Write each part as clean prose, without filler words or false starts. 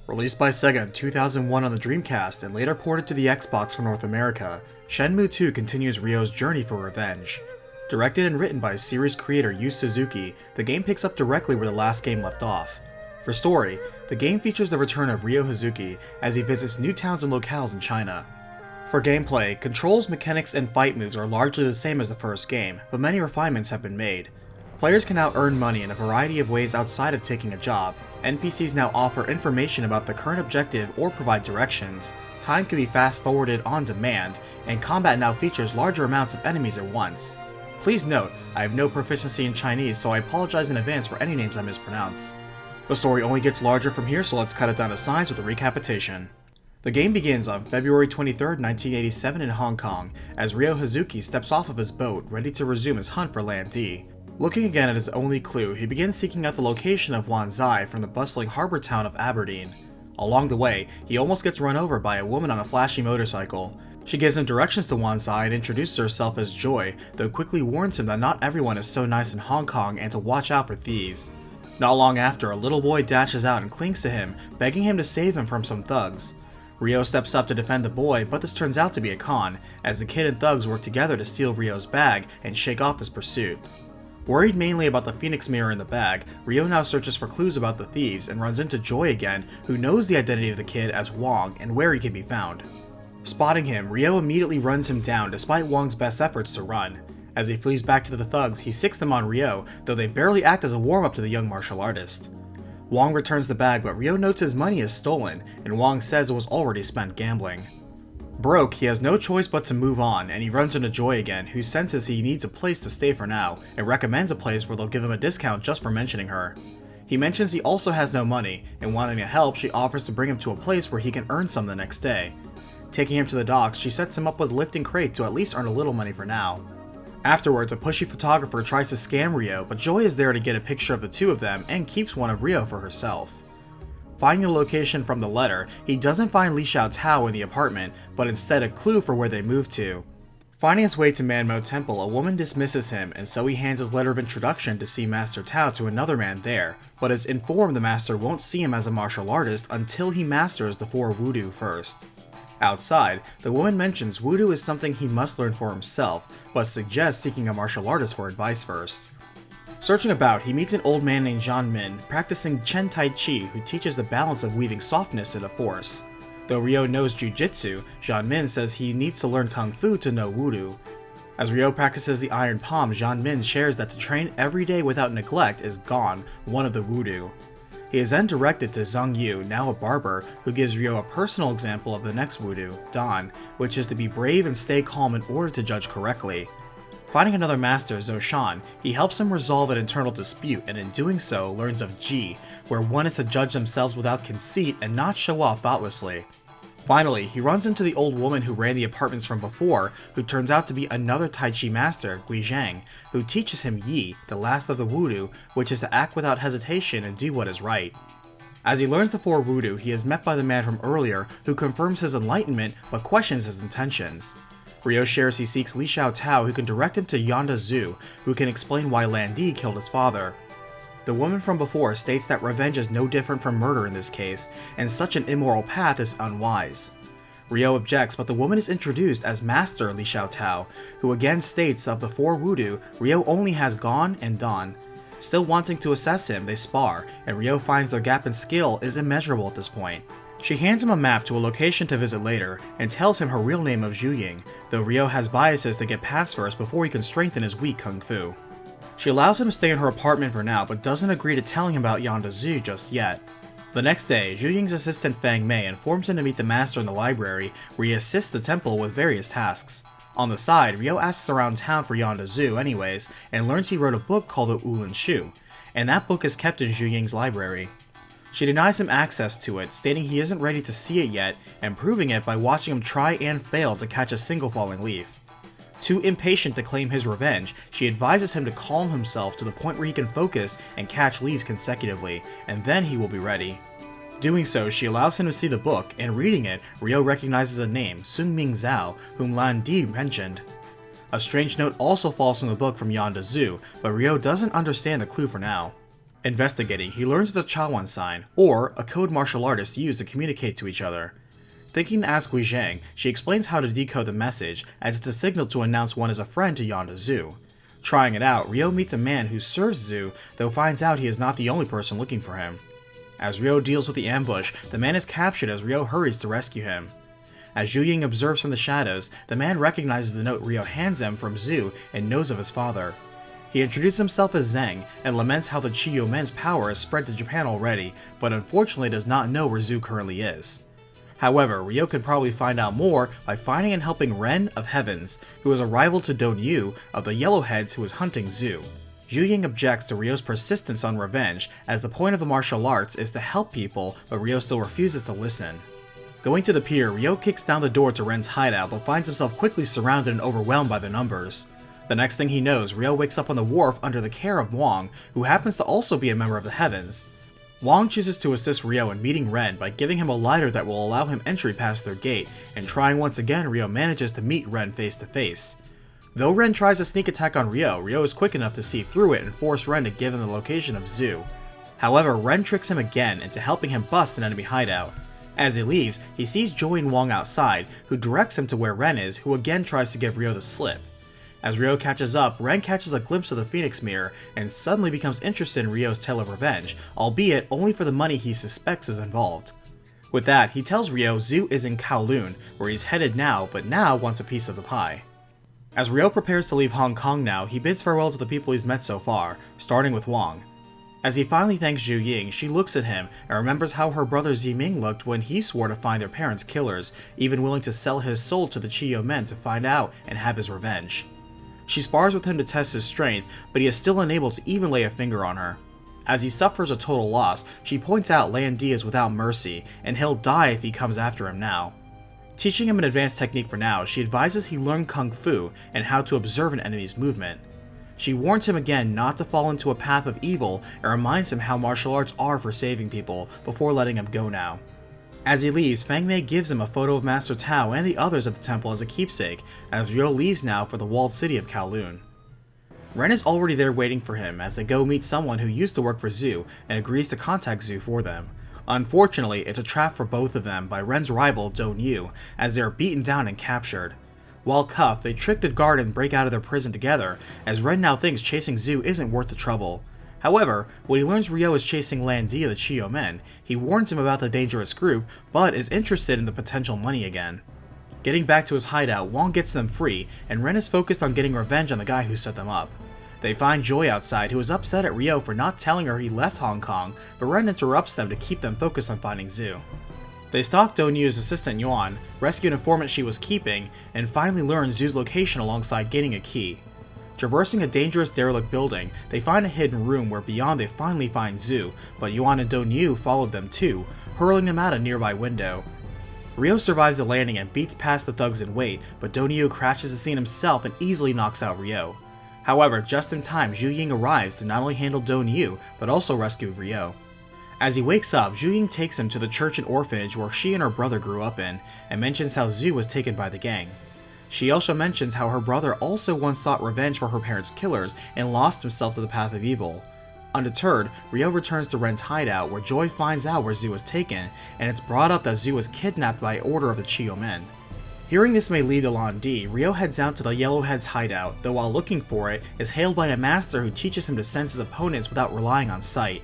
Released by Sega in 2001 on the Dreamcast and later ported to the Xbox for North America, Shenmue II continues Ryo's journey for revenge. Directed and written by series creator Yu Suzuki, the game picks up directly where the last game left off. For story, the game features the return of Ryo Hazuki as he visits new towns and locales in China. For gameplay, controls, mechanics, and fight moves are largely the same as the first game, but many refinements have been made. Players can now earn money in a variety of ways outside of taking a job. NPCs now offer information about the current objective or provide directions. Time can be fast-forwarded on demand, and combat now features larger amounts of enemies at once. Please note, I have no proficiency in Chinese, so I apologize in advance for any names I mispronounce. The story only gets larger from here, so let's cut it down to size with a recapitation. The game begins on February 23, 1987 in Hong Kong, as Ryo Hazuki steps off of his boat, ready to resume his hunt for Landy. Looking again at his only clue, he begins seeking out the location of Wanzai from the bustling harbour town of Aberdeen. Along the way, he almost gets run over by a woman on a flashy motorcycle. She gives him directions to Wanzai and introduces herself as Joy, though quickly warns him that not everyone is so nice in Hong Kong and to watch out for thieves. Not long after, a little boy dashes out and clings to him, begging him to save him from some thugs. Ryo steps up to defend the boy, but this turns out to be a con, as the kid and thugs work together to steal Ryo's bag and shake off his pursuit. Worried mainly about the Phoenix mirror in the bag, Ryo now searches for clues about the thieves and runs into Joy again, who knows the identity of the kid as Wong and where he can be found. Spotting him, Ryo immediately runs him down despite Wong's best efforts to run. As he flees back to the thugs, he sicks them on Ryo, though they barely act as a warm-up to the young martial artist. Wong returns the bag, but Ryo notes his money is stolen, and Wong says it was already spent gambling. Broke, he has no choice but to move on, and he runs into Joy again, who senses he needs a place to stay for now, and recommends a place where they'll give him a discount just for mentioning her. He mentions he also has no money, and wanting to help, she offers to bring him to a place where he can earn some the next day. Taking him to the docks, she sets him up with lifting crates to at least earn a little money for now. Afterwards, a pushy photographer tries to scam Ryo, but Joy is there to get a picture of the two of them and keeps one of Ryo for herself. Finding a location from the letter, he doesn't find Li Xiaotao in the apartment, but instead a clue for where they moved to. Finding his way to Manmo Temple, a woman dismisses him, and so he hands his letter of introduction to see Master Tao to another man there, but is informed the master won't see him as a martial artist until he masters the 4 wudu first. Outside, the woman mentions wudu is something he must learn for himself, but suggests seeking a martial artist for advice first. Searching about, he meets an old man named Zhan Min, practicing Chen Tai Chi, who teaches the balance of weaving softness into force. Though Ryo knows Jiu-Jitsu, Zhan Min says he needs to learn Kung Fu to know wudu. As Ryo practices the Iron Palm, Zhan Min shares that to train every day without neglect is Gone, one of the wudu. He is then directed to Zhang Yu, now a barber, who gives Ryo a personal example of the next wudu, Dan, which is to be brave and stay calm in order to judge correctly. Finding another master, Zhou Shan, he helps him resolve an internal dispute and in doing so learns of Ji, where one is to judge themselves without conceit and not show off thoughtlessly. Finally, he runs into the old woman who ran the apartments from before, who turns out to be another Tai Chi master, Gui Zhang, who teaches him Yi, the last of the wudu, which is to act without hesitation and do what is right. As he learns the 4 wudu, he is met by the man from earlier, who confirms his enlightenment but questions his intentions. Ryo shares he seeks Li Xiaotao, who can direct him to Yanda Zhu, who can explain why Landy killed his father. The woman from before states that revenge is no different from murder in this case, and such an immoral path is unwise. Ryo objects, but the woman is introduced as Master Li Xiaotao, who again states of the 4 wudu, Ryo only has Gone and Dan. Still wanting to assess him, they spar, and Ryo finds their gap in skill is immeasurable at this point. She hands him a map to a location to visit later, and tells him her real name of Zhu Ying, though Ryo has biases to get past first before he can strengthen his weak Kung Fu. She allows him to stay in her apartment for now, but doesn't agree to telling him about Yanda Zhu just yet. The next day, Zhu Ying's assistant Fang Mei informs him to meet the master in the library, where he assists the temple with various tasks. On the side, Ryo asks around town for Yanda Zhu anyways, and learns he wrote a book called the Ulan Shu, and that book is kept in Zhu Ying's library. She denies him access to it, stating he isn't ready to see it yet, and proving it by watching him try and fail to catch a single falling leaf. Too impatient to claim his revenge, she advises him to calm himself to the point where he can focus and catch leaves consecutively, and then he will be ready. Doing so, she allows him to see the book, and reading it, Ryo recognizes a name, Sun Ming Zhao, whom Landy mentioned. A strange note also falls from the book from Yanda Zhu, but Ryo doesn't understand the clue for now. Investigating, he learns it's a Chawan sign, or a code martial artists use to communicate to each other. Thinking to ask Wei Zhang, she explains how to decode the message, as it's a signal to announce one is a friend to Yonda Zhu. Trying it out, Ryo meets a man who serves Zhu, though finds out he is not the only person looking for him. As Ryo deals with the ambush, the man is captured as Ryo hurries to rescue him. As Zhu Ying observes from the shadows, the man recognizes the note Ryo hands him from Zhu and knows of his father. He introduces himself as Zheng and laments how the Chiyomen's power has spread to Japan already, but unfortunately does not know where Zhu currently is. However, Ryo can probably find out more by finding and helping Ren of Heavens, who is a rival to Don Yu of the Yellowheads who is hunting Zhu. Zhu Ying objects to Ryo's persistence on revenge, as the point of the martial arts is to help people, but Ryo still refuses to listen. Going to the pier, Ryo kicks down the door to Ren's hideout, but finds himself quickly surrounded and overwhelmed by the numbers. The next thing he knows, Ryo wakes up on the wharf under the care of Wong, who happens to also be a member of the Heavens. Wong chooses to assist Ryo in meeting Ren by giving him a lighter that will allow him entry past their gate, and trying once again, Ryo manages to meet Ren face to face. Though Ren tries a sneak attack on Ryo, Ryo is quick enough to see through it and force Ren to give him the location of Zhu. However, Ren tricks him again into helping him bust an enemy hideout. As he leaves, he sees Joey and Wong outside, who directs him to where Ren is, who again tries to give Ryo the slip. As Ryo catches up, Ren catches a glimpse of the Phoenix Mirror and suddenly becomes interested in Ryo's tale of revenge, albeit only for the money he suspects is involved. With that, he tells Ryo Zhu is in Kowloon, where he's headed now, but now wants a piece of the pie. As Ryo prepares to leave Hong Kong now, he bids farewell to the people he's met so far, starting with Wong. As he finally thanks Zhu Ying, she looks at him and remembers how her brother Ziming looked when he swore to find their parents' killers, even willing to sell his soul to the Chiyo men to find out and have his revenge. She spars with him to test his strength, but he is still unable to even lay a finger on her. As he suffers a total loss, she points out Landy is without mercy, and he'll die if he comes after him now. Teaching him an advanced technique for now, she advises he learn Kung Fu and how to observe an enemy's movement. She warns him again not to fall into a path of evil and reminds him how martial arts are for saving people, before letting him go now. As he leaves, Fang Mei gives him a photo of Master Tao and the others at the temple as a keepsake, as Ryo leaves now for the walled city of Kowloon. Ren is already there waiting for him as they go meet someone who used to work for Zhu and agrees to contact Zhu for them. Unfortunately, it's a trap for both of them by Ren's rival Don Yu, as they are beaten down and captured. While cuffed, they trick the guard and break out of their prison together, as Ren now thinks chasing Zhu isn't worth the trouble. However, when he learns Ryo is chasing Landy of the Chiyo men, he warns him about the dangerous group, but is interested in the potential money again. Getting back to his hideout, Wong gets them free, and Ren is focused on getting revenge on the guy who set them up. They find Joy outside, who is upset at Ryo for not telling her he left Hong Kong, but Ren interrupts them to keep them focused on finding Zhu. They stalk Don Yu's assistant Yuan, rescue an informant she was keeping, and finally learn Zhu's location alongside gaining a key. Traversing a dangerous derelict building, they find a hidden room where beyond they finally find Zhu, but Yuan and Don Yu followed them too, hurling them out a nearby window. Ryo survives the landing and beats past the thugs in wait, but Don Yu crashes the scene himself and easily knocks out Ryo. However, just in time, Zhu Ying arrives to not only handle Don Yu, but also rescue Ryo. As he wakes up, Zhu Ying takes him to the church and orphanage where she and her brother grew up in, and mentions how Zhu was taken by the gang. She also mentions how her brother also once sought revenge for her parents' killers and lost himself to the path of evil. Undeterred, Ryo returns to Ren's hideout where Joy finds out where Zhu was taken, and it's brought up that Zhu was kidnapped by order of the Chiyo men. Hearing this may lead to Landy, Ryo heads out to the Yellowhead's hideout, though while looking for it, is hailed by a master who teaches him to sense his opponents without relying on sight.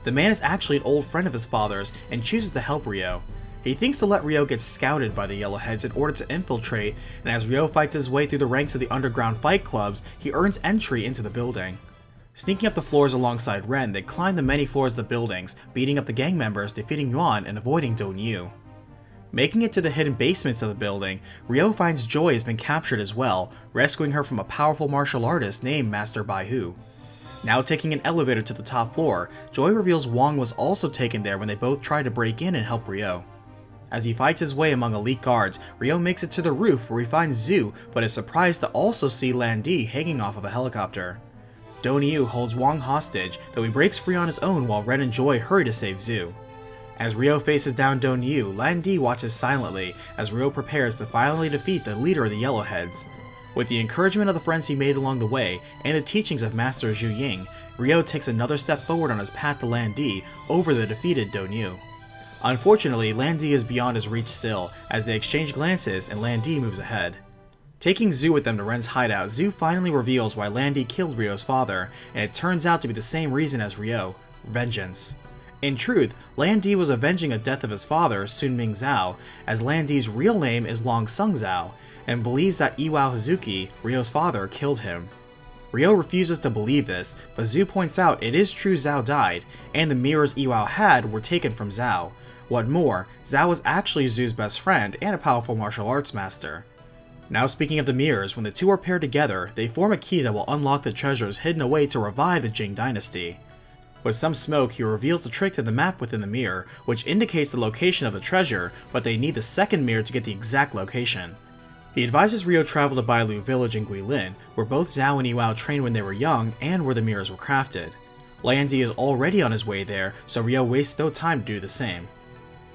The man is actually an old friend of his father's and chooses to help Ryo. He thinks to let Ryo get scouted by the Yellowheads in order to infiltrate, and as Ryo fights his way through the ranks of the underground fight clubs, he earns entry into the building. Sneaking up the floors alongside Ren, they climb the many floors of the buildings, beating up the gang members, defeating Yuan, and avoiding Don Yu. Making it to the hidden basements of the building, Ryo finds Joy has been captured as well, rescuing her from a powerful martial artist named Master Baihu. Now taking an elevator to the top floor, Joy reveals Wong was also taken there when they both tried to break in and help Ryo. As he fights his way among elite guards, Ryo makes it to the roof where he finds Zhu, but is surprised to also see Landy hanging off of a helicopter. Don Yu holds Wong hostage, though he breaks free on his own while Ren and Joy hurry to save Zhu. As Ryo faces down Don Yu, Landy watches silently as Ryo prepares to finally defeat the leader of the Yellowheads. With the encouragement of the friends he made along the way, and the teachings of Master Zhu Ying, Ryo takes another step forward on his path to Landy over the defeated Donyu. Unfortunately, Landy is beyond his reach still, as they exchange glances and Landy moves ahead. Taking Zhu with them to Ren's hideout, Zhu finally reveals why Landy killed Ryo's father, and it turns out to be the same reason as Ryo: vengeance. In truth, Landy was avenging the death of his father, Sun Ming Zhao, as Landy's real name is Long Sung Zhao, and believes that Iwao Hazuki, Ryo's father, killed him. Ryo refuses to believe this, but Zhu points out it is true Zhao died, and the mirrors Iwao had were taken from Zhao. What more, Zhao was actually Zhu's best friend and a powerful martial arts master. Now speaking of the mirrors, when the two are paired together, they form a key that will unlock the treasures hidden away to revive the Jing dynasty. With some smoke, he reveals the trick to the map within the mirror, which indicates the location of the treasure, but they need the second mirror to get the exact location. He advises Ryo travel to Bailu village in Guilin, where both Zhao and Iwao trained when they were young and where the mirrors were crafted. Landy is already on his way there, so Ryo wastes no time to do the same.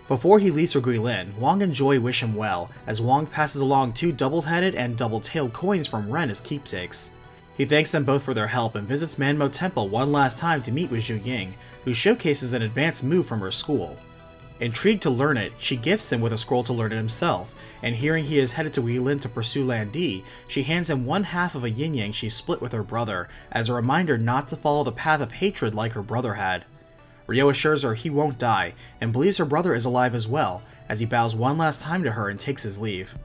Before he leaves for Guilin, Wang and Joy wish him well, as Wang passes along 2 double-headed and double-tailed coins from Ren as keepsakes. He thanks them both for their help and visits Manmo Temple one last time to meet with Zhu Ying, who showcases an advanced move from her school. Intrigued to learn it, she gifts him with a scroll to learn it himself, and hearing he is headed to Guilin to pursue Landy, she hands him one half of a yin-yang she split with her brother, as a reminder not to follow the path of hatred like her brother had. Ryo assures her he won't die, and believes her brother is alive as well, as he bows one last time to her and takes his leave.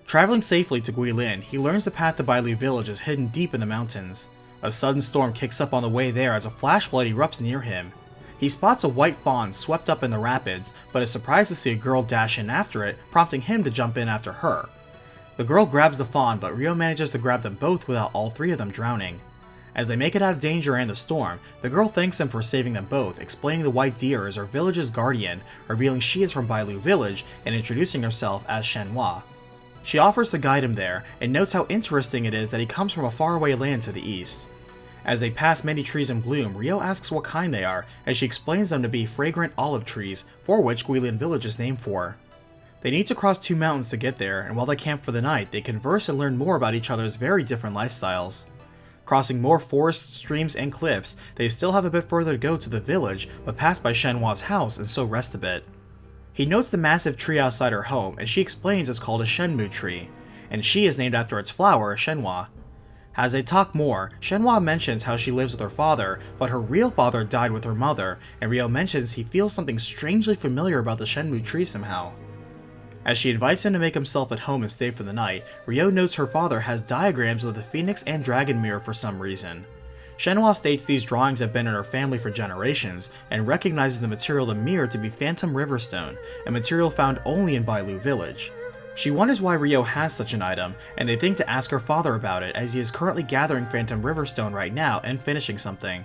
Traveling safely to Guilin, he learns the path to Bailu village is hidden deep in the mountains. A sudden storm kicks up on the way there as a flash flood erupts near him. He spots a white fawn swept up in the rapids, but is surprised to see a girl dash in after it, prompting him to jump in after her. The girl grabs the fawn, but Ryo manages to grab them both without all 3 of them drowning. As they make it out of danger and the storm, the girl thanks him for saving them both, explaining the white deer is her village's guardian, revealing she is from Bailu village, and introducing herself as Shenmue. She offers to guide him there, and notes how interesting it is that he comes from a faraway land to the east. As they pass many trees in bloom, Ryo asks what kind they are, as she explains them to be fragrant olive trees, for which Guilin village is named for. They need to cross 2 mountains to get there, and while they camp for the night, they converse and learn more about each other's very different lifestyles. Crossing more forests, streams, and cliffs, they still have a bit further to go to the village, but pass by Shenhua's house and so rest a bit. He notes the massive tree outside her home, and she explains it's called a Shenmue tree, and she is named after its flower, Shenhua. As they talk more, Shenhua mentions how she lives with her father, but her real father died with her mother, and Ryo mentions he feels something strangely familiar about the Shenmue tree somehow. As she invites him to make himself at home and stay for the night, Ryo notes her father has diagrams of the Phoenix and Dragon mirror for some reason. Shenhua states these drawings have been in her family for generations, and recognizes the material of the mirror to be Phantom Riverstone, a material found only in Bailu village. She wonders why Ryo has such an item, and they think to ask her father about it as he is currently gathering Phantom Riverstone right now and finishing something.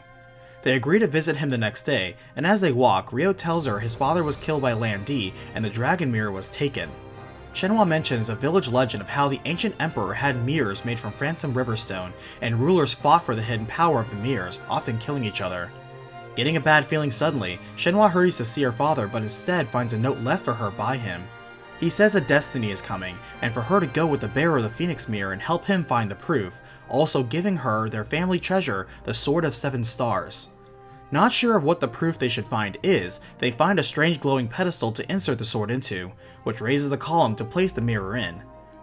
They agree to visit him the next day, and as they walk, Ryo tells her his father was killed by Landy and the Dragon Mirror was taken. Shenhua mentions a village legend of how the ancient emperor had mirrors made from Phantom Riverstone, and rulers fought for the hidden power of the mirrors, often killing each other. Getting a bad feeling suddenly, Shenhua hurries to see her father but instead finds a note left for her by him. He says a destiny is coming, and for her to go with the bearer of the Phoenix Mirror and help him find the proof, also giving her their family treasure, the Sword of 7 Stars. Not sure of what the proof they should find is, they find a strange glowing pedestal to insert the sword into, which raises the column to place the mirror in.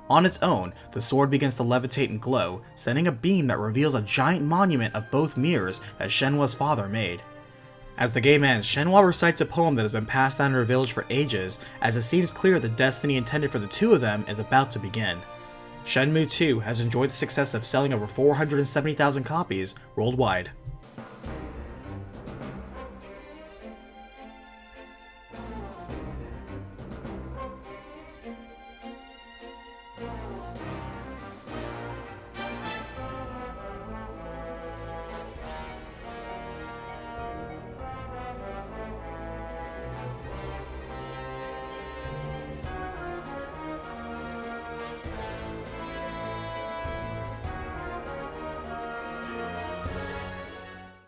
On its own, the sword begins to levitate and glow, sending a beam that reveals a giant monument of both mirrors that Shenhua's father made. As the game ends, Shenhua recites a poem that has been passed down in her village for ages, as it seems clear the destiny intended for the two of them is about to begin. Shenmue II has enjoyed the success of selling over 470,000 copies worldwide.